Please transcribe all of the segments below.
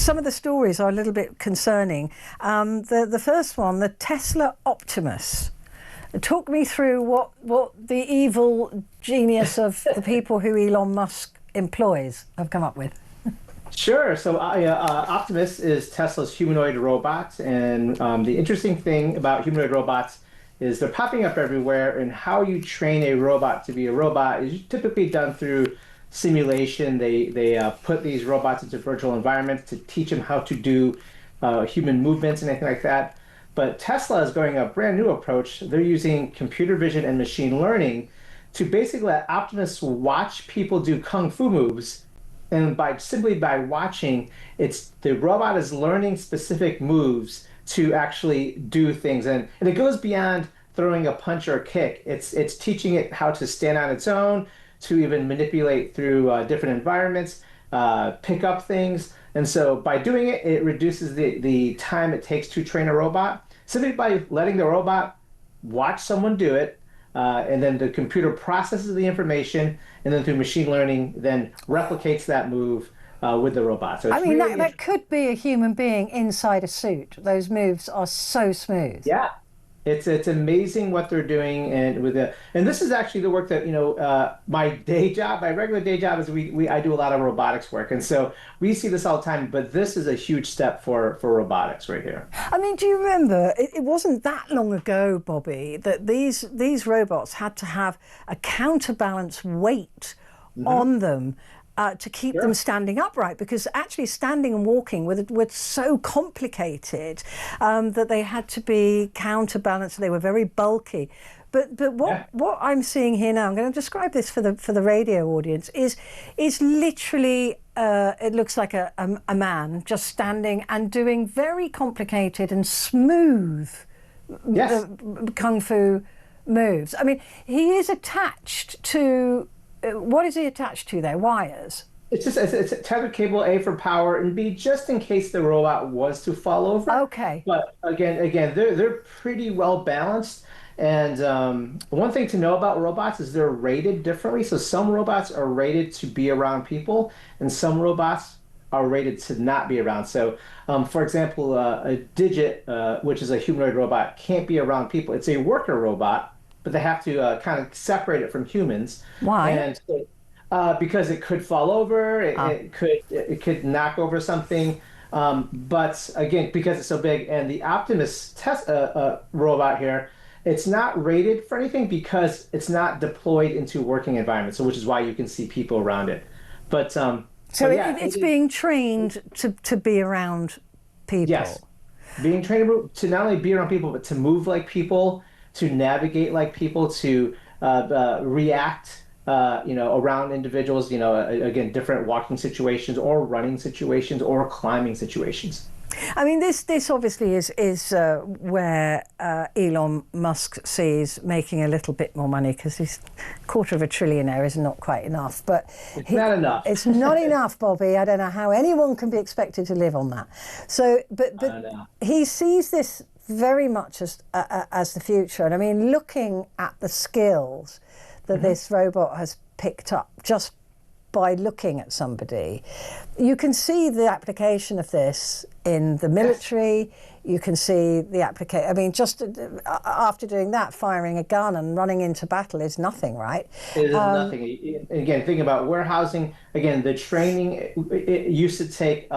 some of the stories are a little bit concerning. The first one, the Tesla Optimus. Talk me through what the evil genius of the people who Elon Musk employs have come up with. Sure. So Optimus is Tesla's humanoid robot. And the interesting thing about humanoid robots is they're popping up everywhere. And how you train a robot to be a robot is typically done through simulation. They put these robots into virtual environments to teach them how to do human movements and anything like that. But Tesla is going a brand new approach. They're using computer vision and machine learning to basically let Optimus watch people do kung fu moves. And simply by watching, the robot is learning specific moves to actually do things. And it goes beyond throwing a punch or a kick. It's teaching it how to stand on its own, to even manipulate through different environments, pick up things. And so by doing it, it reduces the time it takes to train a robot. Simply by letting the robot watch someone do it, and then the computer processes the information, and then through machine learning, then replicates that move with the robot. So I mean, really that could be a human being inside a suit. Those moves are so smooth. Yeah. It's amazing what they're doing, and this is actually the work that my day job, my regular day job is I do a lot of robotics work, and so we see this all the time. But this is a huge step for robotics right here. I mean, do you remember? It wasn't that long ago, Bobby, that these robots had to have a counterbalance weight on them. To keep them standing upright, because actually standing and walking were so complicated that they had to be counterbalanced. They were very bulky. But what I'm seeing here now, I'm going to describe this for the radio audience, is literally it looks like a man just standing and doing very complicated and smooth kung fu moves. I mean, he is attached to. What is he attached to there? Wires? It's a tethered cable, A, for power, and B, just in case the robot was to fall over. Okay. But again, they're pretty well balanced. And one thing to know about robots is they're rated differently. So some robots are rated to be around people, and some robots are rated to not be around. So, for example, a Digit, which is a humanoid robot, can't be around people. It's a worker robot, but they have to kind of separate it from humans. Why? And because it could fall over, it could knock over something. But again, because it's so big, and the Optimus robot here, it's not rated for anything because it's not deployed into working environments. So, which is why you can see people around it. But it's being trained to be around people. Yes, being trained to not only be around people, but to move like people, to navigate like people, to react, around individuals, again, different walking situations or running situations or climbing situations. I mean, this obviously is where Elon Musk sees making a little bit more money, because he's $250 billion is not quite enough. But it's not enough. It's not enough, Bobby. I don't know how anyone can be expected to live on that. So, but he sees this very much as the future. And I mean, looking at the skills that this robot has picked up just by looking at somebody, you can see the application of this in the military. You can see the application. I mean, just after doing that, firing a gun and running into battle is nothing, right? It is nothing. Again, think about warehousing. Again, the training, it used to take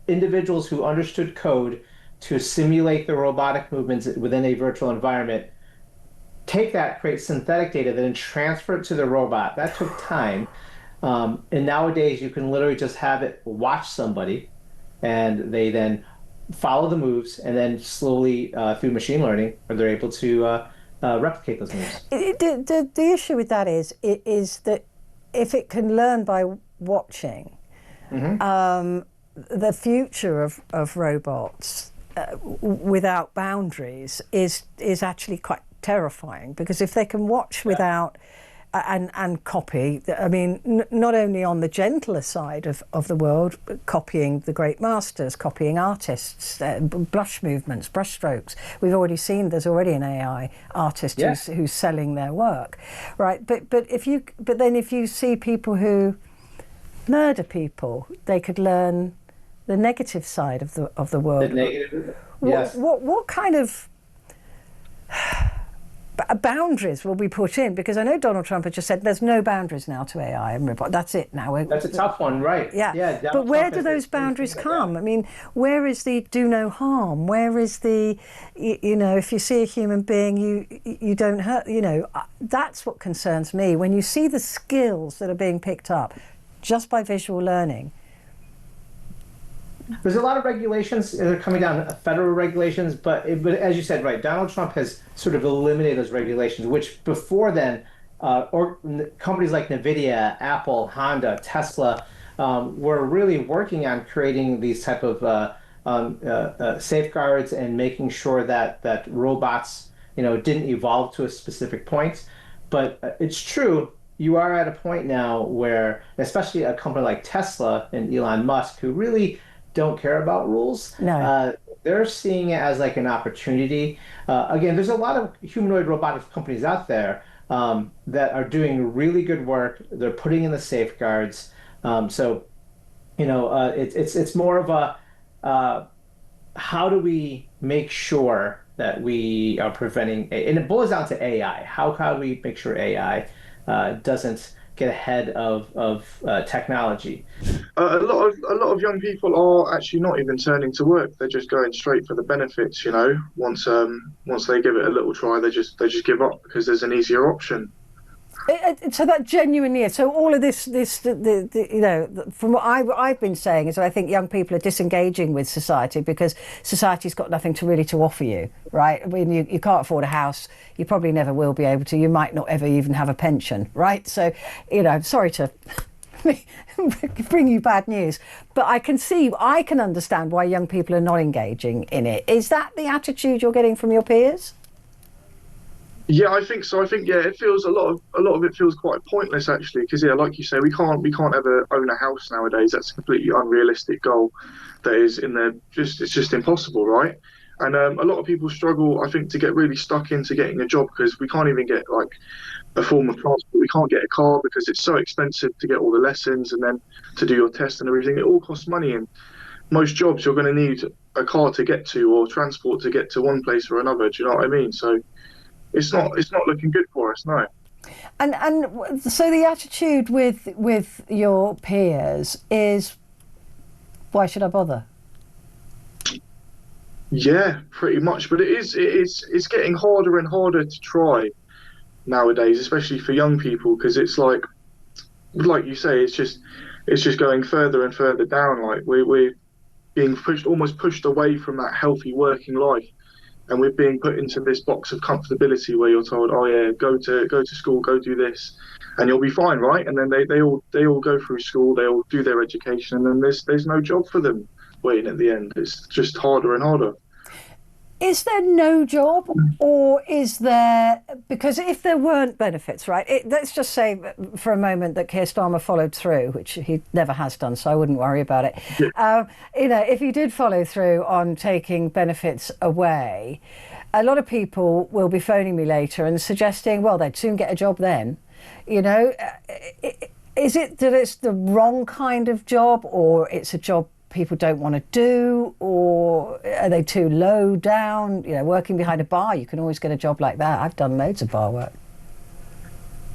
individuals who understood code to simulate the robotic movements within a virtual environment, take that, create synthetic data, then transfer it to the robot. That took time. And nowadays, you can literally just have it watch somebody, and they then follow the moves, and then slowly, through machine learning, they're able to replicate those moves. The issue with that is that if it can learn by watching, the future of robots without boundaries is actually quite terrifying, because if they can watch without and copy, I mean, not only on the gentler side of the world, copying the great masters, copying artists, brush movements, brush strokes. We've already seen there's already an AI artist who's selling their work, right? But then if you see people who murder people, they could learn the negative side of the world. The negative, yes. What kind of boundaries will be put in? Because I know Donald Trump has just said there's no boundaries now to AI and robot. That's it now. That's a tough one, right? Yeah. But where do those boundaries come? I mean, where is the do no harm? Where is the, if you see a human being, you don't hurt, that's what concerns me. When you see the skills that are being picked up just by visual learning. There's a lot of regulations that are coming down, federal regulations, but as you said, right, Donald Trump has sort of eliminated those regulations, which before then, companies like NVIDIA, Apple, Honda, Tesla were really working on creating these type of safeguards and making sure that robots, didn't evolve to a specific point. But it's true, you are at a point now where, especially a company like Tesla and Elon Musk, who really don't care about rules. No. They're seeing it as like an opportunity. Again, there's a lot of humanoid robotics companies out there that are doing really good work. They're putting in the safeguards. It's more of a how do we make sure that we are preventing, and it boils down to AI. How do we make sure AI doesn't get ahead of technology? A lot of young people are actually not even turning to work. They're just going straight for the benefits. Once they give it a little try, they just give up because there's an easier option. So that genuinely is. So all of this, from what I've been saying is that I think young people are disengaging with society because society's got nothing to offer you, right? I mean, you can't afford a house. You probably never will be able to. You might not ever even have a pension, right? So, sorry to bring you bad news, but I can understand why young people are not engaging in it. Is that the attitude you're getting from your peers? Yeah, I think so. I think it feels a lot of it feels quite pointless actually, because like you say, we can't ever own a house nowadays. That's a completely unrealistic goal. That is it's just impossible, right? And a lot of people struggle, I think, to get really stuck into getting a job because we can't even get like a form of transport. We can't get a car because it's so expensive to get all the lessons and then to do your test and everything. It all costs money, and most jobs you're going to need a car to get to or transport to get to one place or another. Do you know what I mean? So it's not looking good for us, no. And so the attitude with your peers is, why should I bother? Yeah, pretty much. But it's getting harder and harder to try nowadays, especially for young people, because it's like you say, it's just going further and further down. Like we're being almost pushed away from that healthy working life. And we're being put into this box of comfortability where you're told, oh yeah, go to school, go do this, and you'll be fine, right? And then they all go through school, they all do their education, and then there's no job for them waiting at the end. It's just harder and harder. Is there no job, or is there, because if there weren't benefits, right, let's just say for a moment that Keir Starmer followed through, which he never has done, so I wouldn't worry about it. Yeah. If he did follow through on taking benefits away, a lot of people will be phoning me later and suggesting, well, they'd soon get a job then. Is it that it's the wrong kind of job, or it's a job people don't want to do, or are they too low down? Working behind a bar, you can always get a job like that. I've done loads of bar work.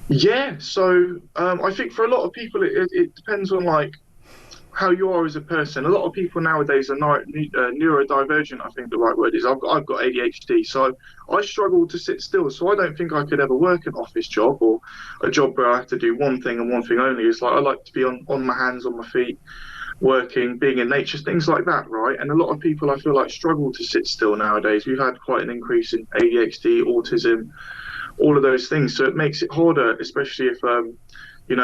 Yeah, so I think for a lot of people it depends on like how you are as a person. A lot of people nowadays are neurodivergent, I think the right word is. I've got ADHD, so I struggle to sit still. So I don't think I could ever work an office job or a job where I have to do one thing and one thing only. It's like I like to be on my hands, on my feet, working, being in nature, things like that, right? And a lot of people, I feel like, struggle to sit still nowadays. We've had quite an increase in ADHD, autism, all of those things. So it makes it harder, especially if,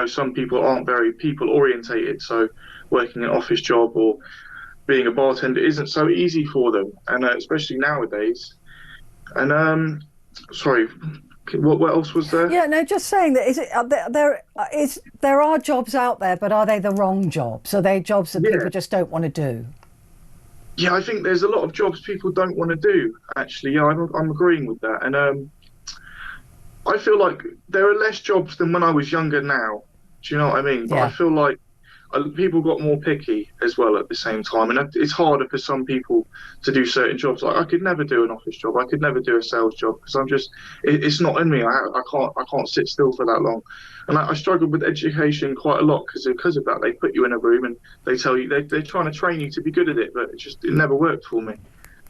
some people aren't very people orientated. So working an office job or being a bartender isn't so easy for them. And especially nowadays. And sorry, what else was there? Yeah, no, just saying that there are jobs out there, but are they the wrong jobs? Are they jobs that people just don't want to do? Yeah, I think there's a lot of jobs people don't want to do, actually. Yeah, I'm agreeing with that. And I feel like there are less jobs than when I was younger now. Do you know what I mean? But yeah. I feel like people got more picky as well at the same time, and it's harder for some people to do certain jobs. Like I could never do an office job, I could never do a sales job because it's not in me. I can't sit still for that long, and I struggled with education quite a lot because of that. They put you in a room and they tell you they're trying to train you to be good at it, but it never worked for me.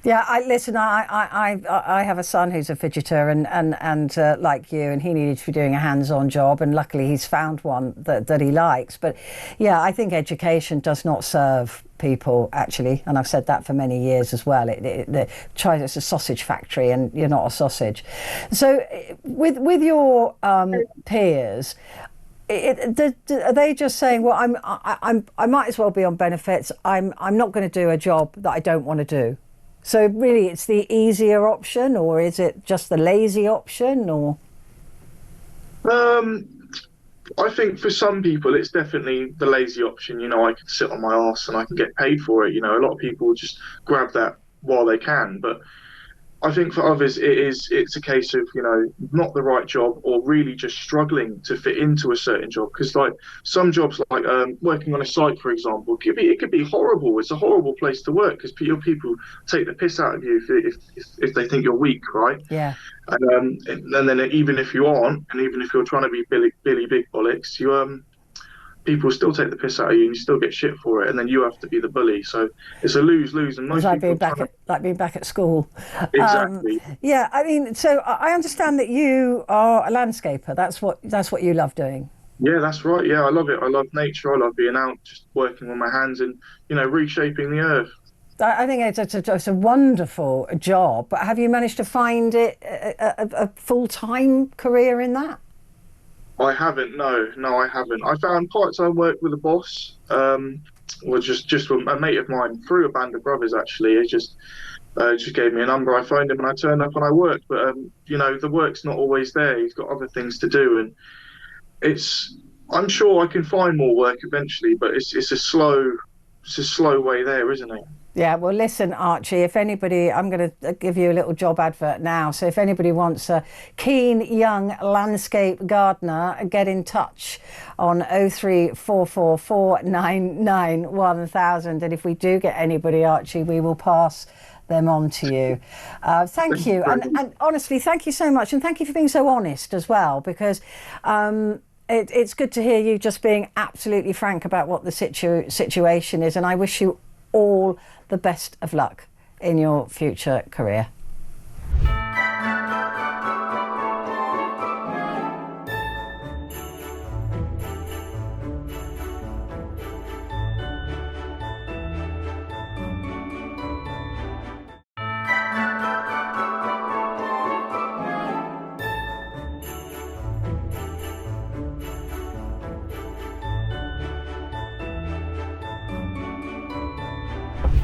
Yeah, I have a son who's a fidgeter and like you, and he needed to be doing a hands-on job, and luckily he's found one that he likes. But yeah, I think education does not serve people actually, and I've said that for many years as well. It's a sausage factory, and you're not a sausage. So with your peers, are they just saying, well, I might as well be on benefits. I'm not going to do a job that I don't want to do. So really, it's the easier option, or is it just the lazy option, or? I think for some people, it's definitely the lazy option. You know, I could sit on my arse and I can get paid for it. You know, a lot of people just grab that while they can, but I think for others, it's a case of, you know, not the right job or really just struggling to fit into a certain job. Because like some jobs, like working on a site, for example, it could be horrible. It's a horrible place to work because people take the piss out of you if they think you're weak, right? Yeah. And then even if you aren't, and even if you're trying to be Billy Big Bollocks, people still take the piss out of you and you still get shit for it, and then you have to be the bully. So it's a lose-lose. And most like people being back at school. Exactly. Yeah, I mean, so I understand that you are a landscaper. That's what you love doing. Yeah, that's right. Yeah, I love it. I love nature. I love being out, just working with my hands and, you know, reshaping the earth. I think it's a wonderful job, but have you managed to find it a full-time career in that? I haven't. No, I haven't. I found part-time work with a boss, was just a mate of mine through a band of brothers. Actually, he just gave me a number. I phoned him and I turned up and I worked. But you know, the work's not always there. He's got other things to do, and I'm sure I can find more work eventually, but it's a slow way there, isn't it? Yeah, well, listen, Archie, if anybody, I'm going to give you a little job advert now. So if anybody wants a keen young landscape gardener, get in touch on 03444991000. And if we do get anybody, Archie, we will pass them on to you. Thank you. And honestly, thank you so much. And thank you for being so honest as well, because it's good to hear you just being absolutely frank about what the situation is. And I wish you all the best of luck in your future career.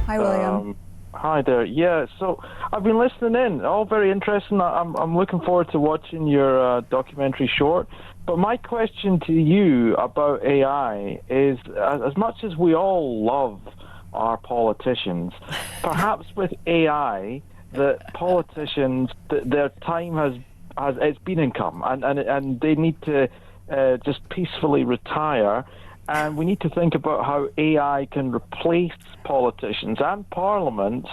Hi, William. Hi there. Yeah, so I've been listening in. All very interesting. I'm looking forward to watching your documentary short. But my question to you about AI is, as much as we all love our politicians, perhaps with AI, the politicians, their time it's been income, and they need to just peacefully retire. And we need to think about how AI can replace politicians and parliaments,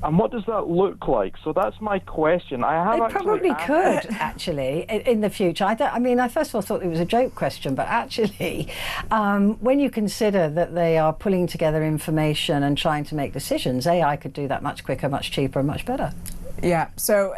and what does that look like? So that's my question. It probably could, actually, in the future. I first of all thought it was a joke question, but actually, when you consider that they are pulling together information and trying to make decisions, AI could do that much quicker, much cheaper, and much better. Yeah, so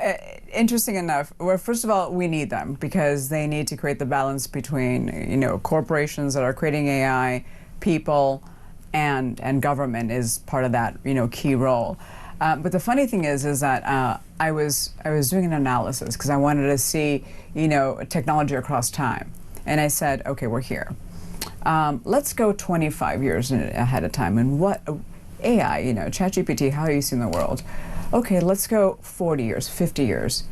interesting enough, well, first of all, we need them because they need to create the balance between, you know, corporations that are creating AI, people, and government is part of that, you know, key role. But the funny thing is that I was doing an analysis because I wanted to see, you know, technology across time. And I said, okay, we're here. Let's go 25 years ahead of time. And what AI, you know, ChatGPT, how you see in the world? Okay, let's go 40 years, 50 years.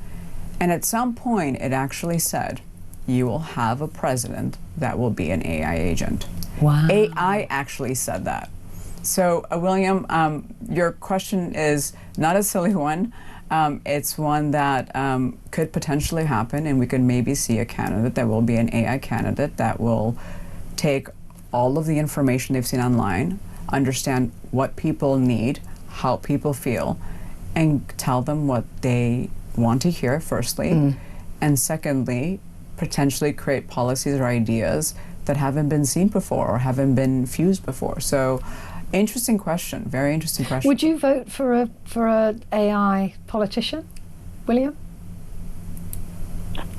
And at some point, it actually said, you will have a president that will be an AI agent. Wow. AI actually said that. So, William, your question is not a silly one. It's one that could potentially happen, and we could maybe see a candidate that will be an AI candidate that will take all of the information they've seen online, understand what people need, how people feel, and tell them what they want to hear, firstly, and secondly, potentially create policies or ideas that haven't been seen before or haven't been fused before. So, interesting question, very interesting question. Would you vote for a AI politician, William?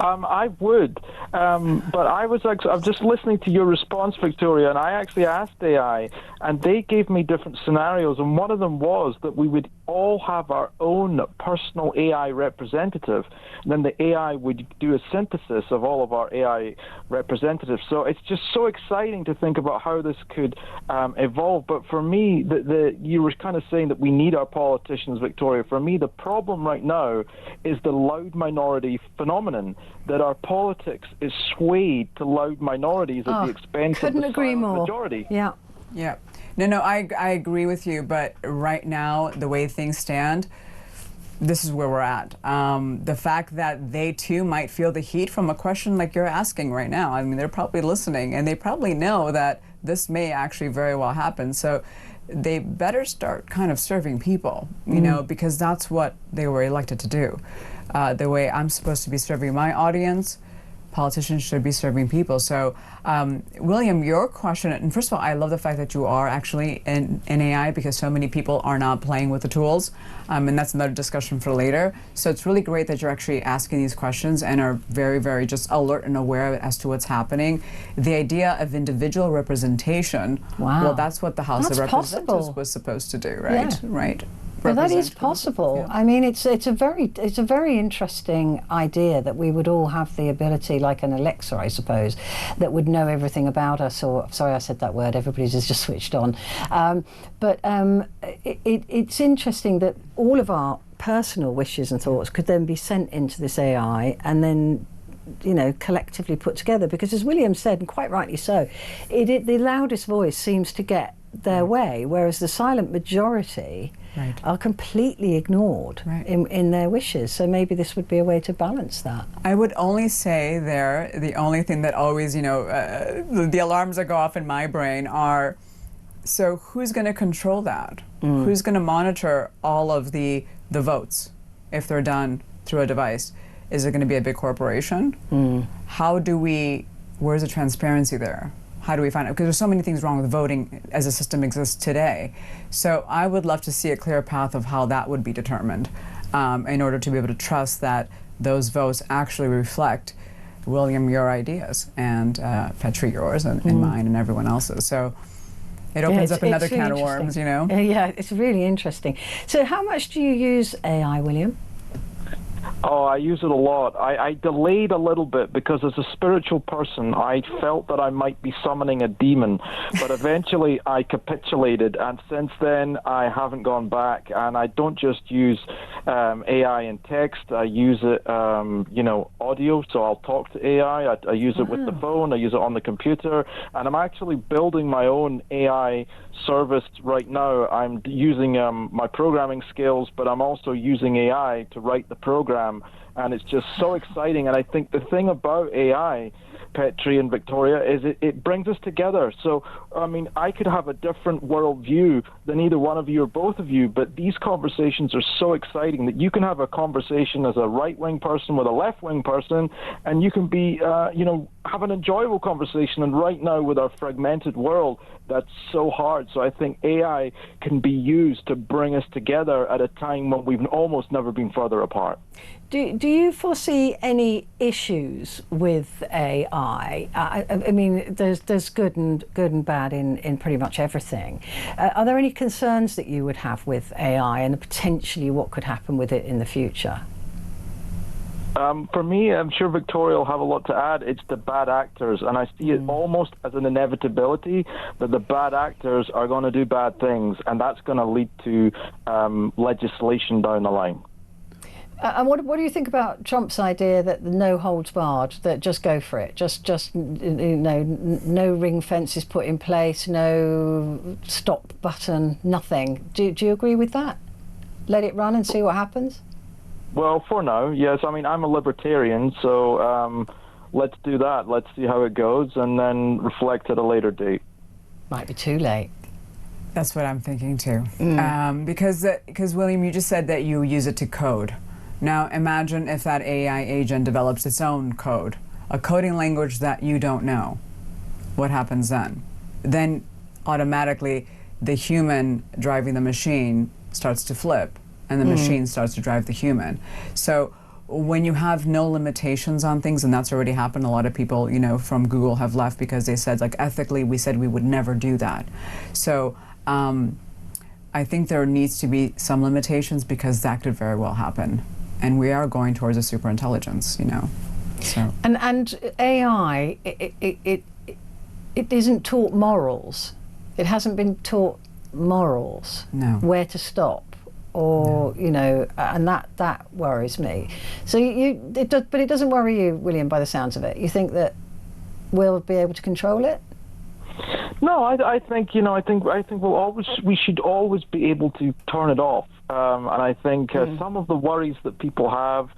I would, but I'm just listening to your response, Victoria, and I actually asked AI, and they gave me different scenarios, and one of them was that we would all have our own personal AI representative, and then the AI would do a synthesis of all of our AI representatives. So it's just so exciting to think about how this could evolve. But for me, you were kind of saying that we need our politicians, Victoria. For me, the problem right now is the loud minority phenomenon, that our politics is swayed to loud minorities at the expense of the silent majority. Yeah. Yeah. No, I agree with you, but right now, the way things stand, this is where we're at. The fact that they too might feel the heat from a question like you're asking right now, I mean, they're probably listening, and they probably know that this may actually very well happen. So they better start kind of serving people, you know, because that's what they were elected to do. The way I'm supposed to be serving my audience, politicians should be serving people. So, William, your question, and first of all, I love the fact that you are actually in AI, because so many people are not playing with the tools, and that's another discussion for later. So it's really great that you're actually asking these questions and are very, very just alert and aware as to what's happening. The idea of individual representation, well, that's what the House of Representatives was supposed to do, right? Yeah. Right. Well, that is possible. Yeah. I mean, it's a very interesting idea that we would all have the ability, like an Alexa, I suppose, that would know everything about us. Or sorry, I said that word. Everybody's just switched on. It's interesting that all of our personal wishes and thoughts could then be sent into this AI and then, you know, collectively put together. Because as William said, and quite rightly so, the loudest voice seems to get their way, whereas the silent majority are completely ignored in their wishes. So maybe this would be a way to balance that. I would only say the only thing that always, you know, the alarms that go off in my brain are, so who's going to control that? Who's going to monitor all of the votes if they're done through a device? Is it going to be a big corporation? Where's the transparency there? How do we find out? Because there's so many things wrong with voting as the system exists today. So I would love to see a clear path of how that would be determined in order to be able to trust that those votes actually reflect, William, your ideas, and Petrie, yours, and mine, and everyone else's. So it opens up another can of worms, you know? Yeah, it's really interesting. So how much do you use AI, William? Oh, I use it a lot. I delayed a little bit because as a spiritual person, I felt that I might be summoning a demon, but eventually I capitulated, and since then I haven't gone back, and I don't just use AI in text. I use it, you know, audio, so I'll talk to AI. I use it with the phone. I use it on the computer, and I'm actually building my own AI service right now. I'm using my programming skills, but I'm also using AI to write the program, and it's just so exciting. And I think the thing about AI, Petrie and Victoria, is it brings us together. So, I mean, I could have a different worldview than either one of you or both of you, but these conversations are so exciting that you can have a conversation as a right-wing person with a left-wing person, and you can be, you know, have an enjoyable conversation. And right now, with our fragmented world, that's so hard. So I think AI can be used to bring us together at a time when we've almost never been further apart. Do you foresee any issues with AI? I mean, there's good and bad in pretty much everything. Are there any concerns that you would have with AI and potentially what could happen with it in the future? For me, I'm sure Victoria will have a lot to add. It's the bad actors, and I see it almost as an inevitability that the bad actors are going to do bad things, and that's going to lead to legislation down the line. And what do you think about Trump's idea that the no holds barred, that just go for it, just you know, no ring fences put in place, no stop button, nothing? Do you agree with that? Let it run and see what happens? Well, for now, yes. I mean, I'm a libertarian, so let's do that. Let's see how it goes, and then reflect at a later date. Might be too late. That's what I'm thinking too. Because William, you just said that you use it to code. Now imagine if that AI agent develops its own code, a coding language that you don't know. What happens then? Then automatically the human driving the machine starts to flip, and the machine starts to drive the human. So when you have no limitations on things, and that's already happened, a lot of people, you know, from Google have left because they said, like, ethically, we said we would never do that. So I think there needs to be some limitations, because that could very well happen. And we are going towards a superintelligence, you know. So. And AI, it isn't taught morals. It hasn't been taught morals. No. Where to stop, or you know, and that worries me. So but it doesn't worry you, William, by the sounds of it. You think that we'll be able to control it? No, I think, you know, I think we should always be able to turn it off. And I think some of the worries that people have,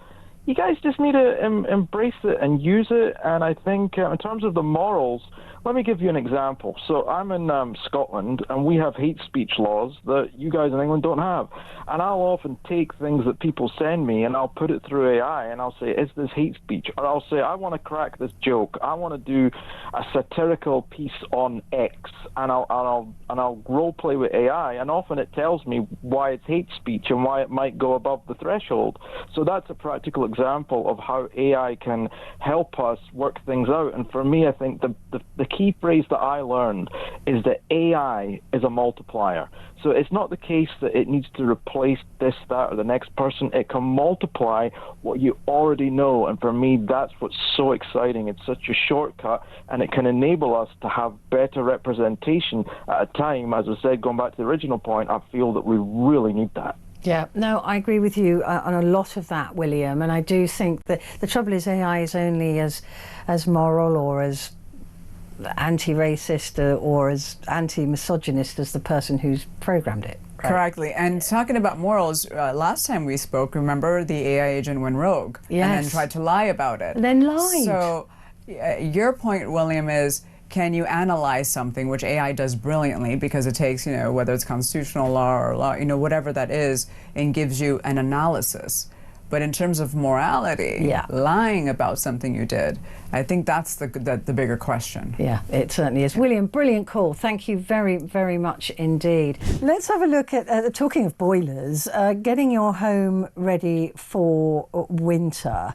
you guys just need to embrace it and use it. And I think in terms of the morals, let me give you an example. So I'm in Scotland, and we have hate speech laws that you guys in England don't have. And I'll often take things that people send me, and I'll put it through AI, and I'll say, is this hate speech? Or I'll say, I want to crack this joke. I want to do a satirical piece on X, and I'll role play with AI, and often it tells me why it's hate speech and why it might go above the threshold. So that's a practical example of how AI can help us work things out. And for me, I think the key phrase that I learned is that AI is a multiplier. So it's not the case that it needs to replace this, that, or the next person. It can multiply what you already know. And for me, that's what's so exciting. It's such a shortcut, and it can enable us to have better representation at a time. As I said, going back to the original point, I feel that we really need that. Yeah, no, I agree with you on a lot of that, William. And I do think that the trouble is AI is only as moral or as anti-racist or as anti-misogynist as the person who's programmed it. Right? Correctly. And talking about morals, last time we spoke, remember, the AI agent went rogue. Yes. And then tried to lie about it. And then lied. So your point, William, is, can you analyze something, which AI does brilliantly, because it takes, you know, whether it's constitutional law or law, you know, whatever that is, and gives you an analysis. But in terms of morality, lying about something you did, I think that's the bigger question. Yeah, it certainly is. William, brilliant call. Thank you very, very much indeed. Let's have a look at, talking of boilers, getting your home ready for winter,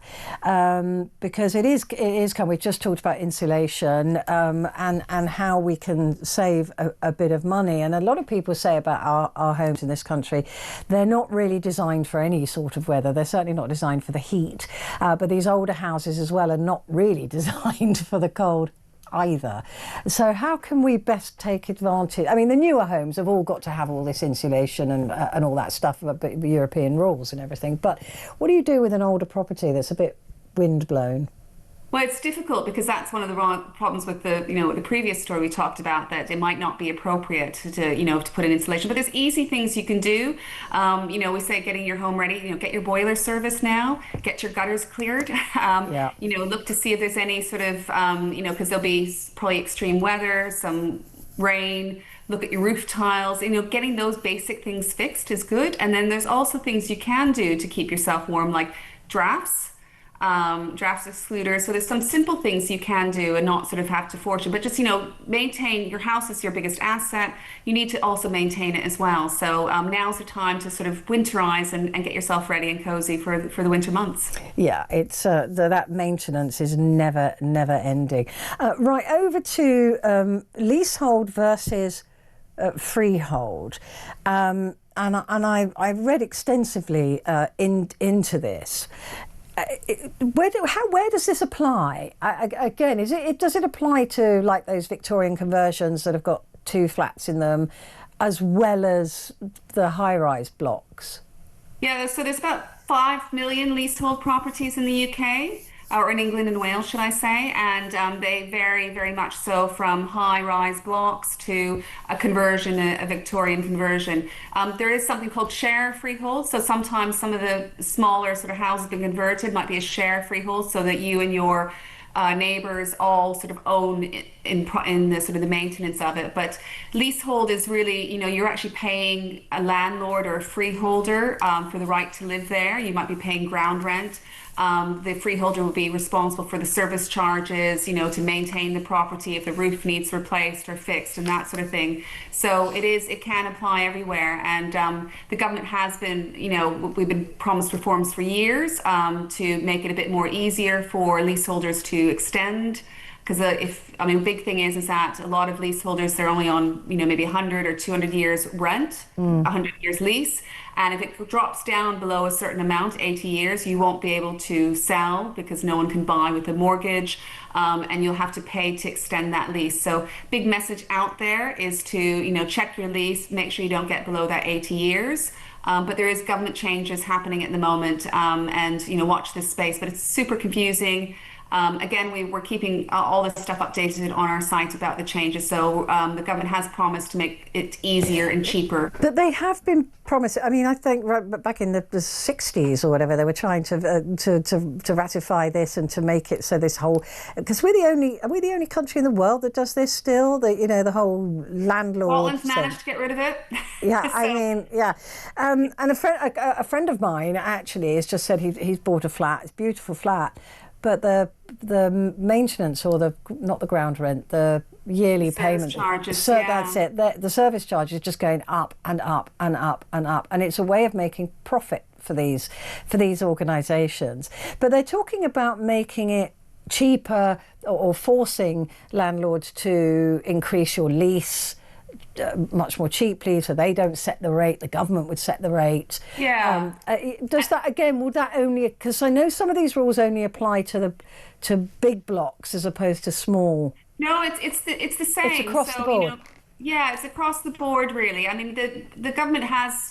because it is coming. We've just talked about insulation and how we can save a bit of money. And a lot of people say about our homes in this country, they're not really designed for any sort of weather. They're certainly not designed for the heat, but these older houses as well are not really designed for the cold either. So how can we best take advantage? I mean, the newer homes have all got to have all this insulation and all that stuff, European rules and everything. But what do you do with an older property that's a bit windblown? Well, it's difficult because that's one of the problems with the previous story we talked about, that it might not be appropriate to put in insulation. But there's easy things you can do. We say getting your home ready. Get your boiler serviced now. Get your gutters cleared. Look to see if there's any sort of because there'll be probably extreme weather, some rain. Look at your roof tiles. Getting those basic things fixed is good. And then there's also things you can do to keep yourself warm, like drafts excluders. So there's some simple things you can do and not sort of have to fortune, but just maintain your house is your biggest asset. You need to also maintain it as well. So now's the time to sort of winterize and get yourself ready and cozy for the winter months. Yeah, it's that maintenance is never ending. Right, over to leasehold versus freehold. And I've read extensively into this. Where does this apply? Again, does it apply to like those Victorian conversions that have got 2 flats in them, as well as the high-rise blocks? Yeah, so there's about 5 million leasehold properties in the UK, or in England and Wales, should I say, and they vary very much so from high-rise blocks to a conversion, a Victorian conversion. There is something called share freehold, so sometimes some of the smaller sort of houses being converted might be a share freehold, so that you and your neighbours all sort of own in the sort of the maintenance of it. But leasehold is really, you're actually paying a landlord or a freeholder for the right to live there. You might be paying ground rent. The freeholder will be responsible for the service charges, to maintain the property if the roof needs replaced or fixed and that sort of thing. So it can apply everywhere. And the government has been, we've been promised reforms for years to make it a bit more easier for leaseholders to extend. Because a big thing is that a lot of leaseholders, they're only on, maybe 100 or 200 years rent, 100 years lease. And if it drops down below a certain amount, 80 years, you won't be able to sell because no one can buy with a mortgage, and you'll have to pay to extend that lease. So big message out there is to, check your lease, make sure you don't get below that 80 years. But there is government changes happening at the moment, and, watch this space, but it's super confusing. Again, we're keeping all this stuff updated on our site about the changes. So the government has promised to make it easier and cheaper. But they have been promising. I think right back in the 60s or whatever, they were trying to ratify this and to make it so this whole, because are we the only country in the world that does this still? The whole landlord. Scotland's managed to get rid of it. Yeah, and a friend of mine actually has just said he's bought a flat. It's a beautiful flat. But the maintenance, or not the ground rent, the yearly payment charges, that's it. The service charge is just going up and up and up and up, and it's a way of making profit for these organisations. But they're talking about making it cheaper or forcing landlords to increase your lease much more cheaply, so they don't set the rate, the government would set the rate. Yeah. Does that, again, will that only, because I know some of these rules only apply to big blocks as opposed to small. No, it's the same. It's across the board. Yeah, it's across the board, really. The government has,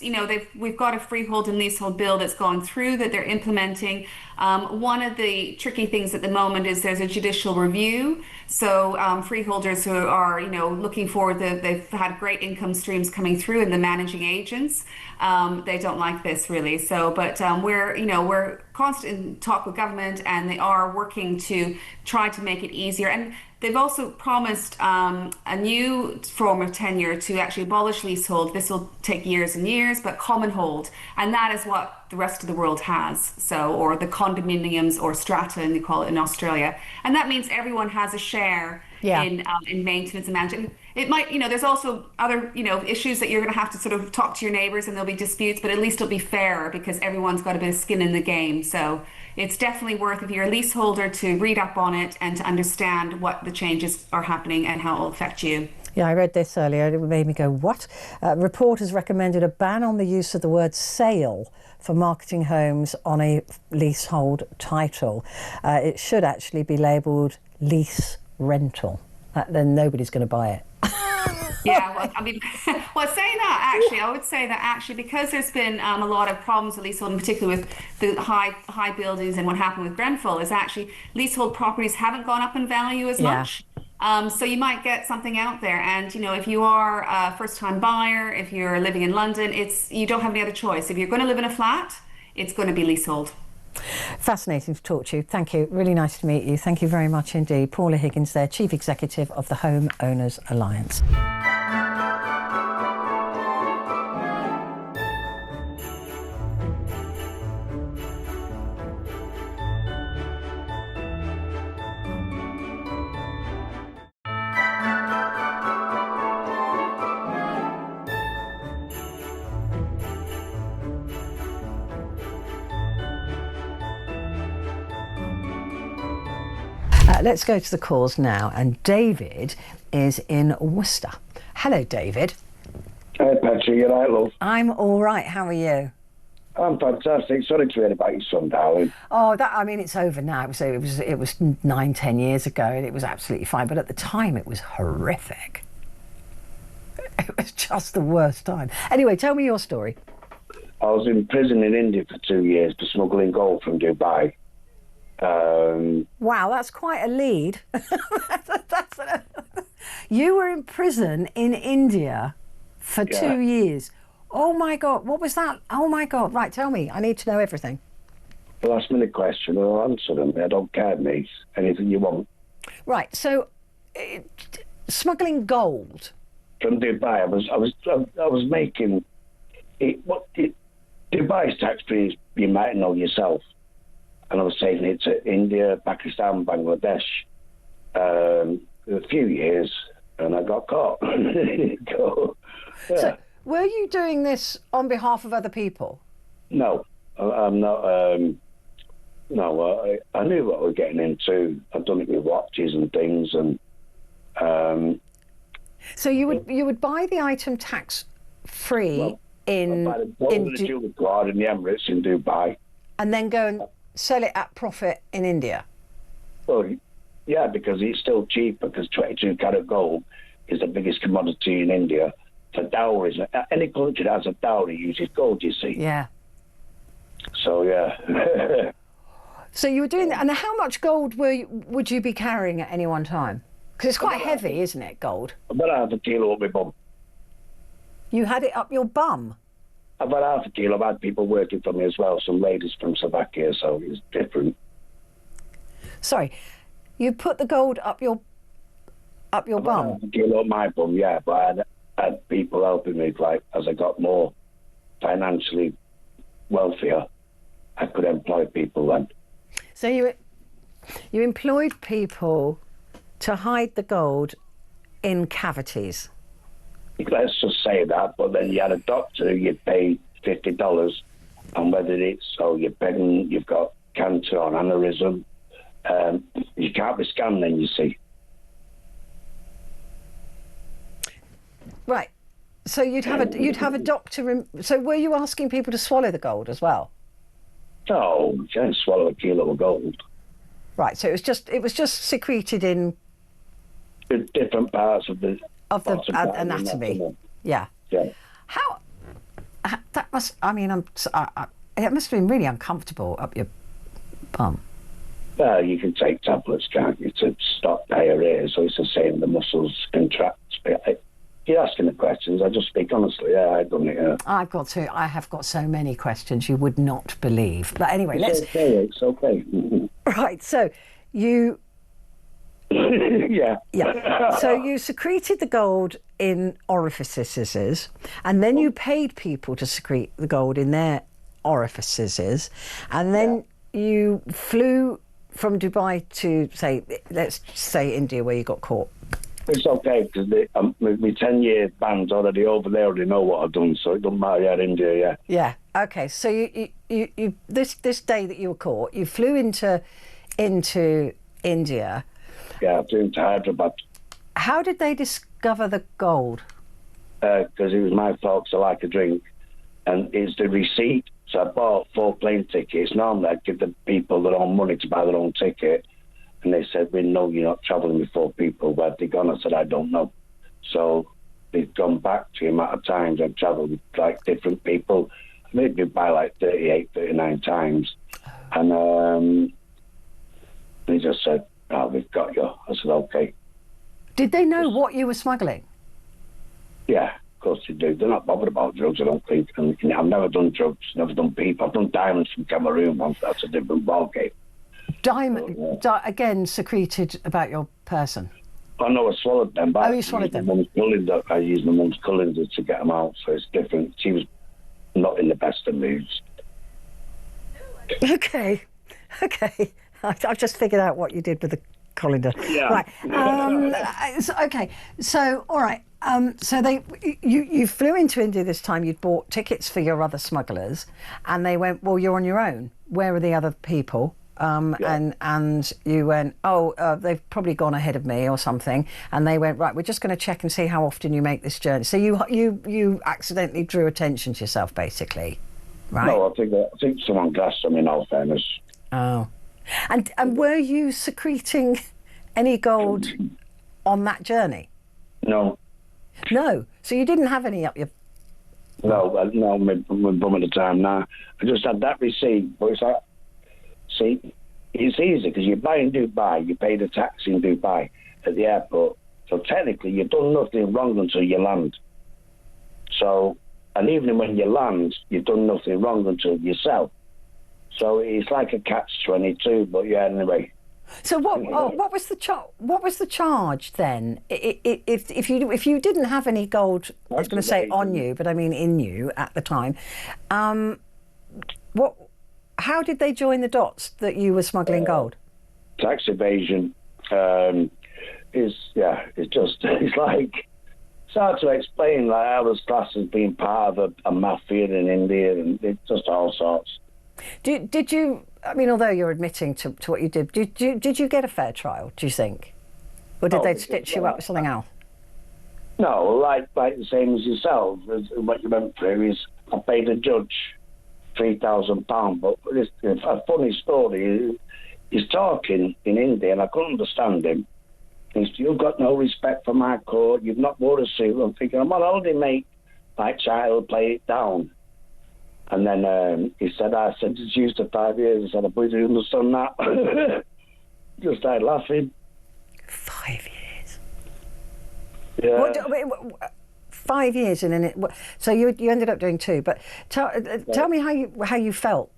we've got a freehold and leasehold bill that's gone through that they're implementing. One of the tricky things at the moment is there's a judicial review. So freeholders who are, looking forward, they've had great income streams coming through, and the managing agents, they don't like this really. So, but we're constant in talk with government, and they are working to try to make it easier. And they've also promised a new form of tenure to actually abolish leasehold. This will take years and years, but common hold. And that is what the rest of the world has. So, or the condominiums or strata, and they call it in Australia. And that means everyone has a share in maintenance and management. It might, there's also other, issues that you're going to have to sort of talk to your neighbours, and there'll be disputes, but at least it'll be fairer because everyone's got a bit of skin in the game. So it's definitely worth, if you're a leaseholder, to read up on it and to understand what the changes are happening and how it will affect you. Yeah, I read this earlier. It made me go, what? Report has recommended a ban on the use of the word sale for marketing homes on a leasehold title. It should actually be labelled lease rental. Then nobody's going to buy it. Yeah, saying that, actually, I would say that actually, because there's been a lot of problems with leasehold, in particular with the high buildings, and what happened with Grenfell is actually leasehold properties haven't gone up in value as much. So you might get something out there, and if you are a first-time buyer, if you're living in London, you don't have any other choice. If you're going to live in a flat, it's going to be leasehold. Fascinating to talk to you. Thank you. Really nice to meet you. Thank you very much indeed. Paula Higgins there, Chief Executive of the Home Owners Alliance. Let's go to the calls now, and David is in Worcester. Hello, David. Hey, Petrie, you right, love? I'm all right. How are you? I'm fantastic. Sorry to hear about your son, darling. Oh, it's over now. It was 9-10 years ago, and it was absolutely fine. But at the time, it was horrific. It was just the worst time. Anyway, tell me your story. I was in prison in India for 2 years for smuggling gold from Dubai. Wow, that's quite a lead. You were in prison in India for 2 years. Oh my God, what was that? Oh my God, right, tell me. I need to know everything. Well, ask me the question, I'll answer them. I don't care, mate. Anything you want. Right. So, smuggling gold. From Dubai, I was making it. Dubai's tax free, as you might know yourself. And I was taking it to India, Pakistan, Bangladesh, a few years, and I got caught. Yeah. So, were you doing this on behalf of other people? No, I'm not. No, I knew what we were getting into. I'd done it with watches and things, and so you would buy the item tax free in the jewelry card in the Emirates in Dubai, and then go and sell it at profit in India. Well, yeah, because it's still cheaper because 22 karat gold is the biggest commodity in India. For dowries, any country that has a dowry uses gold. You see. Yeah. So yeah. So you were doing that, and how much gold would you be carrying at any one time? Because it's quite heavy, isn't it, gold? About half a kilo up my bum. You had it up your bum? About half a kilo. I've had people working for me as well, some ladies from Slovakia, so it's different. Sorry, you put the gold up your bum? Half a kilo up my bum, yeah, but I had people helping me, like, as I got more financially wealthier, I could employ people then. So you employed people to hide the gold in cavities? Let's just say that, but then you had a doctor who you paid $50, and whether it's you're pregnant, you've got cancer or aneurysm, you can't be scanned then, you see. Right. So you'd have a doctor. So were you asking people to swallow the gold as well? No, you can't swallow a kilo of gold. Right. So it was just secreted in different parts of the anatomy. Yeah. Yeah. How that must. I mean, it must have been really uncomfortable up your bum. Well, you can take tablets, can't you, to stop diarrhea? So it's the same. The muscles contract. You're asking the questions. I just speak honestly. Yeah, I've done it. Yeah. I have got so many questions you would not believe. But anyway, It's okay. Right. So you. Yeah. Yeah. So you secreted the gold in orifices, and then you paid people to secrete the gold in their orifices, and then you flew from Dubai to let's say India, where you got caught. It's okay because my 10-year ban's already over there. Already know what I've done, so it doesn't matter. Yeah, India, yeah. Yeah. Okay. So you this day that you were caught, you flew into India. Yeah, I flew into Hyderabad. How did they discover the gold? Because it was my fault. I like a drink, and it's the receipt. So I bought 4 plane tickets. Normally I'd give the people their own money to buy their own ticket. And they said, we know you're not travelling with 4 people. Where they gone? I said, I don't know. So they've gone back to the amount of times I've travelled with like different people. Maybe by like 38, 39 times. And they just said, oh, we've got you. I said, okay. Did they know what you were smuggling? Yeah, of course they do. They're not bothered about drugs, I don't think. And I've never done drugs, never done people. I've done diamonds from Cameroon once. That's a different ballgame. Diamond, again, secreted about your person? Oh, no, I swallowed them. But you swallowed them? I used my mum's colander to get them out, so it's different. She was not in the best of moods. Okay. I've just figured out what you did with the colander. Yeah. Right. Okay. So, all right. So you flew into India this time. You'd bought tickets for your other smugglers, and they went, well, you're on your own. Where are the other people? And you went, they've probably gone ahead of me or something. And they went, right, we're just going to check and see how often you make this journey. So you accidentally drew attention to yourself, basically, right? No, I think someone gassed them, in all fairness. Oh. And were you secreting any gold on that journey? No. No. So you didn't have any up your... No, my bum at the time, nah. I just had that receipt, but it's like... See, it's easy because you buy in Dubai, you pay the tax in Dubai at the airport. So technically, you've done nothing wrong until you land. So, and even when you land, you've done nothing wrong until you sell. So it's like a catch-22, but yeah, anyway. So what was the charge then? If you didn't have any gold, I was going to say on you, but I mean in you at the time, how did they join the dots that you were smuggling gold? Tax evasion it's hard to explain. Like, I was classed as being part of a mafia in India, and it's just all sorts. Did you? I mean, although you're admitting to what you did you get a fair trial? Do you think, or did they stitch you up with something else? No, like the same as yourself. What you went through is I paid a judge £3,000, but it's a funny story. He's talking in India, and I couldn't understand him. He said, "You've got no respect for my court. You've not wore a suit." I'm thinking, I'm on holiday, mate. Like, child, play it down. And then I said, it's used to 5 years. He said, I believe you understand that. Just started laughing. 5 years? Yeah. 5 years in it. So you ended up doing 2. But tell me how you felt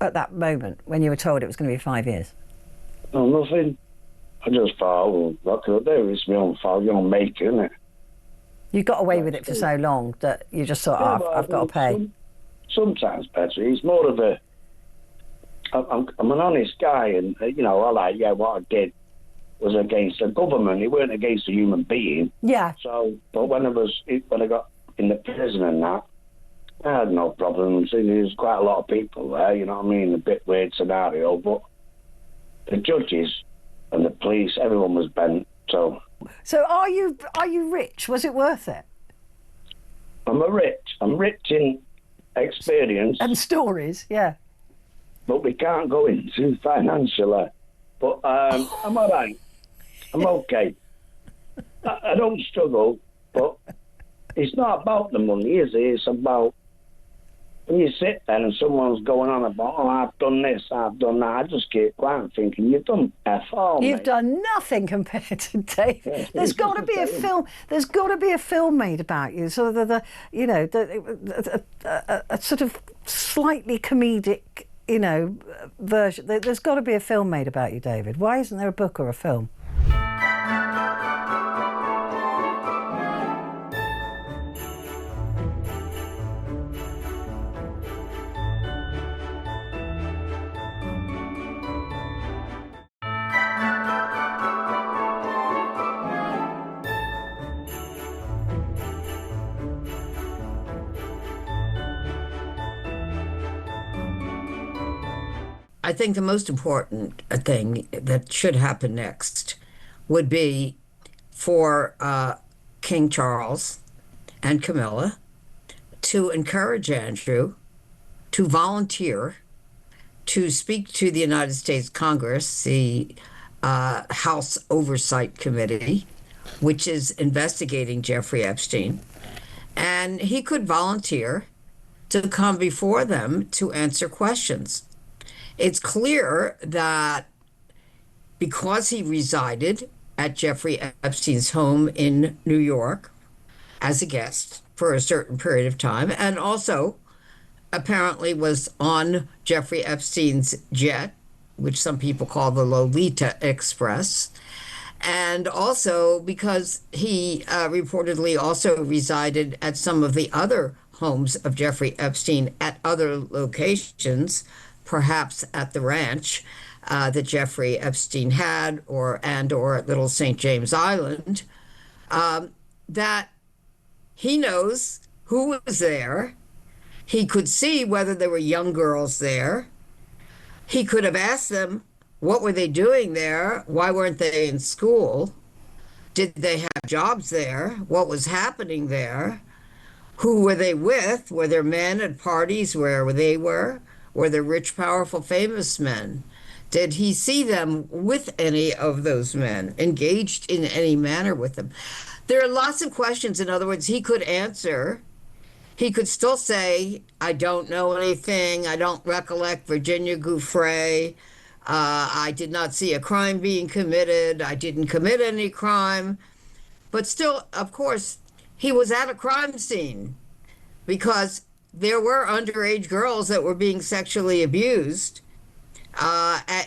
at that moment when you were told it was going to be 5 years. No, nothing. I just thought, well, what could I do? It's my own fault. You're going to make it, isn't it? You got away with it for so long that you just thought, I've got to pay. Sometimes, Petrie, it's more of I'm an honest guy, and what I did was against the government. It weren't against a human being. Yeah. So, but when I got in the prison and that, I had no problems. There was quite a lot of people there. You know what I mean? A bit weird scenario, but the judges and the police, everyone was bent. So are you rich? Was it worth it? I'm rich in experience and stories, yeah. But we can't go into financially. But I'm all right. I'm okay. I don't struggle, but it's not about the money, is it? It's about when you sit there and someone's going on about, I've done this, I've done that. I just keep quiet thinking, you've done F all. You've done nothing compared to David. There's got to be a film. There's got to be a film made about you. So a sort of slightly comedic, version. There's got to be a film made about you, David. Why isn't there a book or a film? I think the most important thing that should happen next would be for King Charles and Camilla to encourage Andrew to volunteer to speak to the United States Congress, the House Oversight Committee, which is investigating Jeffrey Epstein. And he could volunteer to come before them to answer questions. It's clear that because he resided at Jeffrey Epstein's home in New York as a guest for a certain period of time, and also apparently was on Jeffrey Epstein's jet, which some people call the Lolita Express, and also because he reportedly also resided at some of the other homes of Jeffrey Epstein at other locations, perhaps at the ranch that Jeffrey Epstein had, or at Little St. James Island, that he knows who was there. He could see whether there were young girls there. He could have asked them, what were they doing there? Why weren't they in school? Did they have jobs there? What was happening there? Who were they with? Were there men at parties where they were? Were there rich, powerful, famous men? Did he see them with any of those men, engaged in any manner with them? There are lots of questions. In other words, he could answer. He could still say, I don't know anything. I don't recollect Virginia Giuffre. I did not see a crime being committed. I didn't commit any crime. But still, of course, he was at a crime scene because there were underage girls that were being sexually abused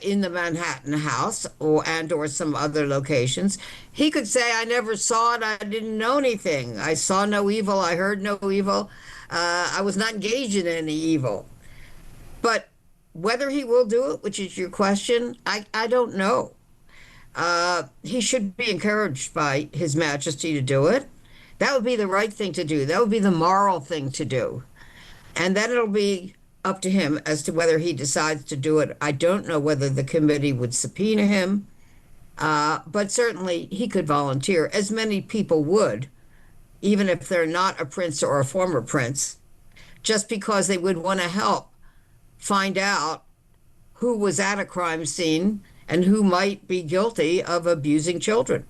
in the Manhattan house or some other locations. He could say, I never saw it. I didn't know anything. I saw no evil. I heard no evil. I was not engaged in any evil. But whether he will do it, which is your question, I don't know. He should be encouraged by His Majesty to do it. That would be the right thing to do. That would be the moral thing to do. And then it'll be up to him as to whether he decides to do it. I don't know whether the committee would subpoena him, but certainly he could volunteer, as many people would, even if they're not a prince or a former prince, just because they would want to help find out who was at a crime scene and who might be guilty of abusing children.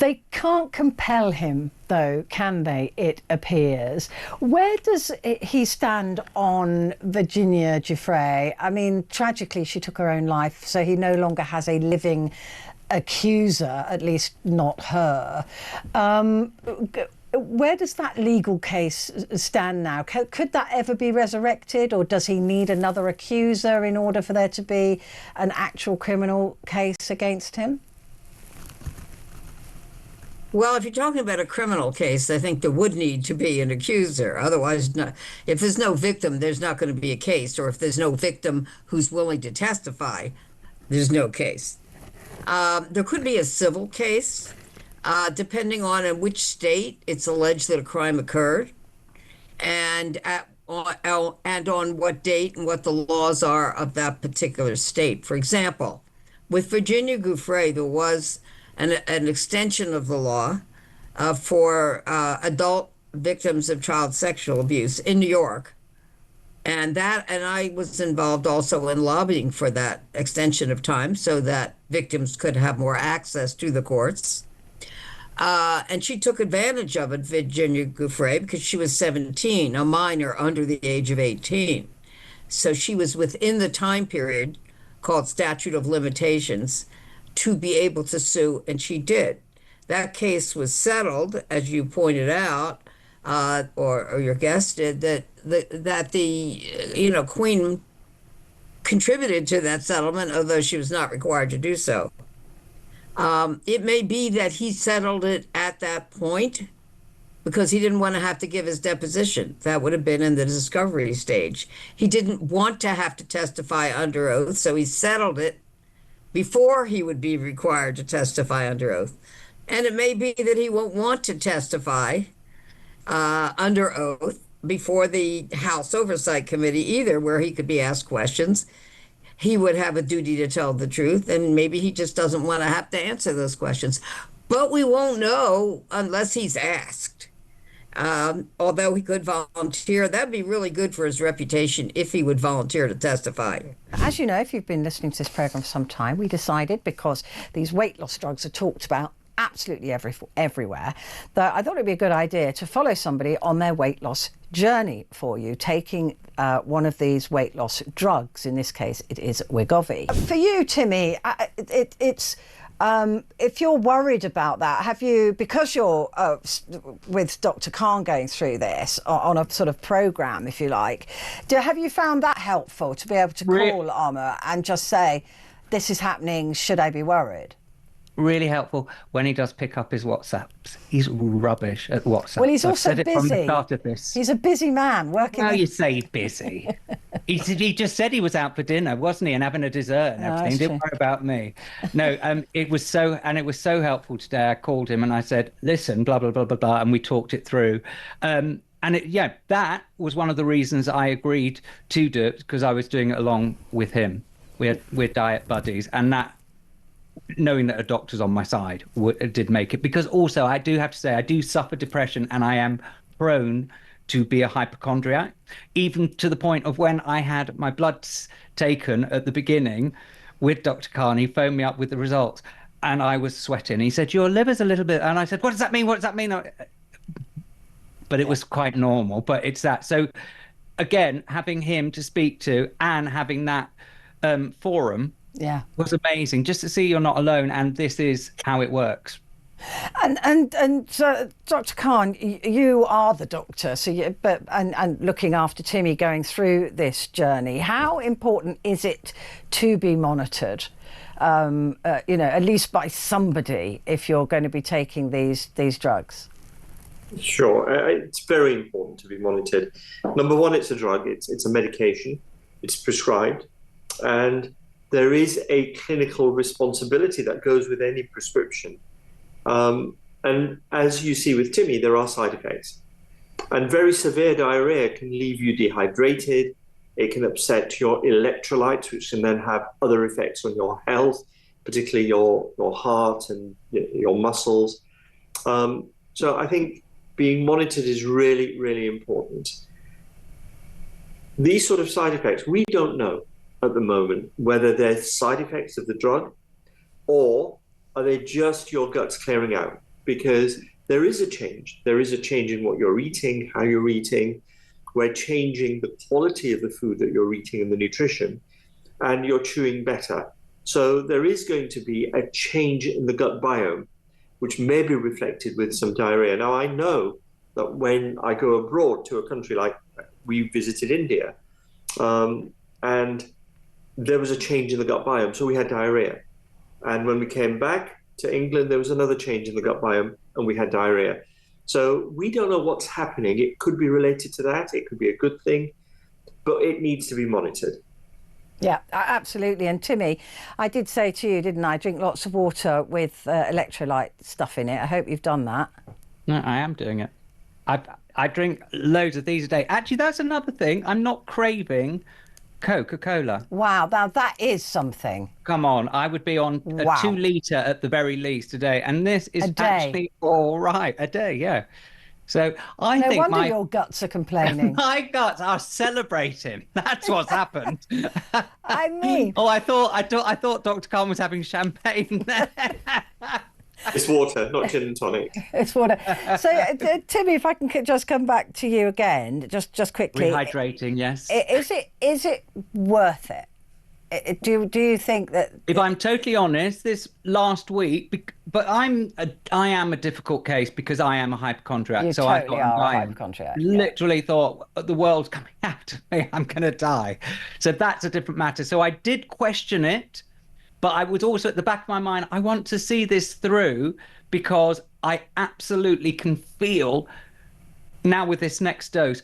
They can't compel him, though, can they, it appears? Where does he stand on Virginia Giuffre? I mean, tragically, she took her own life, so he no longer has a living accuser, at least not her. Where does that legal case stand now? Could that ever be resurrected, or does he need another accuser in order for there to be an actual criminal case against him? Well, if you're talking about a criminal case, I think there would need to be an accuser. Otherwise, if there's no victim, there's not going to be a case. Or if there's no victim who's willing to testify, there's no case. There could be a civil case, depending on in which state it's alleged that a crime occurred, and on what date and what the laws are of that particular state. For example, with Virginia Giuffre, there was an extension of the law for adult victims of child sexual abuse in New York. And I was involved also in lobbying for that extension of time so that victims could have more access to the courts. And she took advantage of it, Virginia Giuffre, because she was 17, a minor under the age of 18. So she was within the time period called statute of limitations to be able to sue, and she did. That case was settled, as you pointed out, or your guest did, that the Queen contributed to that settlement, although she was not required to do so. It may be that he settled it at that point because he didn't want to have to give his deposition. That would have been in the discovery stage. He didn't want to have to testify under oath, so he settled it before he would be required to testify under oath. And it may be that he won't want to testify under oath before the House Oversight Committee either, where he could be asked questions. He would have a duty to tell the truth, and maybe he just doesn't want to have to answer those questions. But we won't know unless he's asked. Although he could volunteer, that'd be really good for his reputation if he would volunteer to testify. As you know, if you've been listening to this programme for some time, we decided, because these weight loss drugs are talked about absolutely everywhere, that I thought it'd be a good idea to follow somebody on their weight loss journey for you, taking one of these weight loss drugs. In this case, it is Wegovy. For you, Timmy, it's if you're worried about that, have you, because you're with Dr. Khan going through this on a sort of programme, if you like, have you found that helpful to be able to call Armour and just say, this is happening, should I be worried? Really helpful when he does pick up his WhatsApps. He's rubbish at WhatsApp. Well, he's also busy. From the start of this. He's a busy man working. How you say busy? he just said he was out for dinner, wasn't he, and having a dessert and everything. Didn't worry about me. No, it was so helpful today. I called him and I said, listen, blah blah blah blah blah, and we talked it through. And that was one of the reasons I agreed to do it, because I was doing it along with him. We're diet buddies, and that, knowing that a doctor's on my side did make it. Because also, I do have to say, I do suffer depression, and I am prone to be a hypochondriac, even to the point of when I had my bloods taken at the beginning with Dr. Khan. He phoned me up with the results, and I was sweating. He said, your liver's a little bit, and I said, what does that mean? What does that mean? But it was quite normal, but it's that. So again, having him to speak to and having that forum was amazing, just to see you're not alone and this is how it works. And Dr. Khan, you are the doctor, so and looking after Timmy going through this journey. How important is it to be monitored? At least by somebody, if you're going to be taking these drugs. Sure, it's very important to be monitored. Number one, it's a drug. It's a medication. It's prescribed, and there is a clinical responsibility that goes with any prescription. And as you see with Timmy, there are side effects. And very severe diarrhea can leave you dehydrated. It can upset your electrolytes, which can then have other effects on your health, particularly your heart and your muscles. So I think being monitored is really, really important. These sort of side effects, we don't know at the moment whether they're side effects of the drug or are they just your guts clearing out? Because there is a change. There is a change in what you're eating, how you're eating. We're changing the quality of the food that you're eating and the nutrition, and you're chewing better. So there is going to be a change in the gut biome, which may be reflected with some diarrhea. Now, I know that when I go abroad to a country like we visited India, and there was a change in the gut biome, so we had diarrhea. And when we came back to England, there was another change in the gut biome and we had diarrhea. So we don't know what's happening. It could be related to that. It could be a good thing, but it needs to be monitored. Yeah, absolutely. And Timmy, I did say to you, didn't I, drink lots of water with electrolyte stuff in it. I hope you've done that. No, I am doing it. I drink loads of these a day. Actually, that's another thing. I'm not craving Coca-Cola. Wow, now that is something. Come on, I would be on a 2 litre at the very least a day, and this is actually all right. A day, yeah. So I think no wonder your guts are complaining. My guts are celebrating. That's what's happened. I mean, I thought Dr. Khan was having champagne there. It's water, not gin and tonic. It's water. So, Timmy, if I can just come back to you again, just quickly. Rehydrating, yes. Is it worth it? Do you think that? If I'm totally honest, this last week, but I am a difficult case because I am a hypochondriac. You so totally I thought are a hypochondriac. Literally thought the world's coming after me. I'm going to die. So that's a different matter. So I did question it. But I was also at the back of my mind, I want to see this through because I absolutely can feel now with this next dose,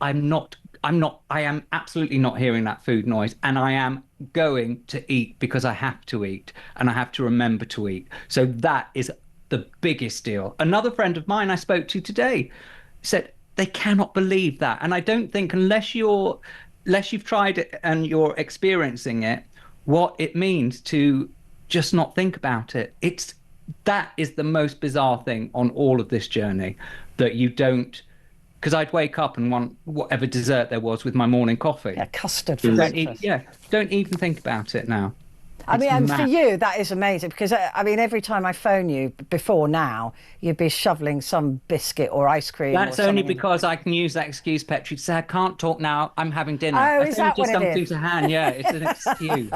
I am absolutely not hearing that food noise, and I am going to eat because I have to eat and I have to remember to eat. So that is the biggest deal. Another friend of mine I spoke to today said they cannot believe that. And I don't think unless you've tried it and you're experiencing it, what it means to just not think about it. That is the most bizarre thing on all of this journey, that you don't, because I'd wake up and want whatever dessert there was with my morning coffee. Yeah, custard for breakfast. Don't even think about it now. I mean, and for you, that is amazing because, I mean, every time I phone you before now, you'd be shoveling some biscuit or ice cream. That's only because I can use that excuse, Petrie, to say I can't talk now, I'm having dinner. Oh, is that what it is? Something to hand, yeah, it's an excuse.